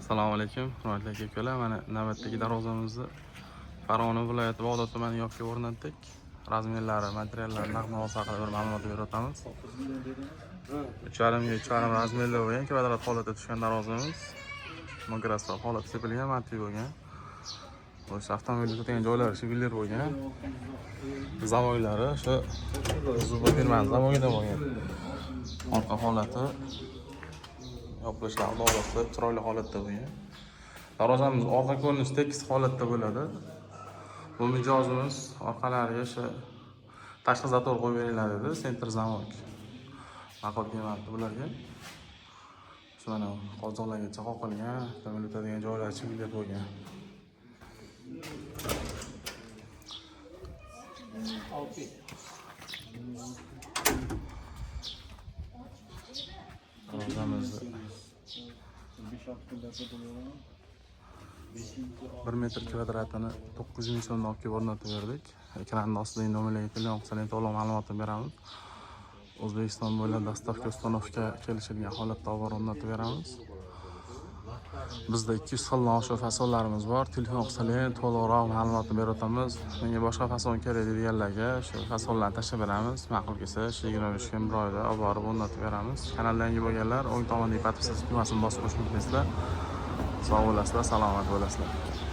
Assalomu alaykum, hurmatli aka-ukalar. Mana navbatdagi darvozamizni Farg'ona viloyati Bog'dod tumani yopiga o'rnatdik. Razmerlari, materiallari, narx-navosi haqida bir ma'lumot berib o'tamiz. 3,5 ga 3,5 razmerli bo'lgan kvadrat holatda tushgan darvozamiz. Mikrosfop holati sepilgan, matli bo'lgan. O'sha avtomobil turadigan joylari shivillar bo'lgan. Zamoylari o'sha zuba firmasi zamoyida bo'lgan. Orqa holati yopilishlari to'g'risida chiroyli holatda bo'lgan. Darvozamiz orqa ko'rinishi tekis holatda bo'ladi. Bu mijozimiz orqalariga o'sha tashqi zator qo'yib beriladi dedi, sentr zamok. Ma'qul kelmadi bularga. Shu mana qozoqlargacha qoqilgan, avtomobil o'tadigan joylar chivillar bo'lgan. Darvozamizni 1 metr kvadratini 900 ming so'mdan olib kelib o'rnatib berdik. Ekranning ostida nomerlarga telefon qilsangiz to'liq ma'lumotni beramiz. O'zbekiston bo'ylab dastavka ustanovka kelishilgan holatda olib o'rnatib beramiz. Bizda 200 xildan oshiq fasonlarimiz bor. Telefon qilsangiz to'liqroq ma'lumotni berib o'tamiz. Menga boshqa fason kerak deganlarga shu fasonlarni tashlab beramiz. Ma'qul kelsa 25 kun, 1 oyda olib borib o'rnatib beramiz. Kanalga yangi bo'lganlar o'ng tomondagi podpiska tugmasini bosib qo'yishni unutmaysizlar. Sog' bo'lasizlar, salomat bo'lasizlar.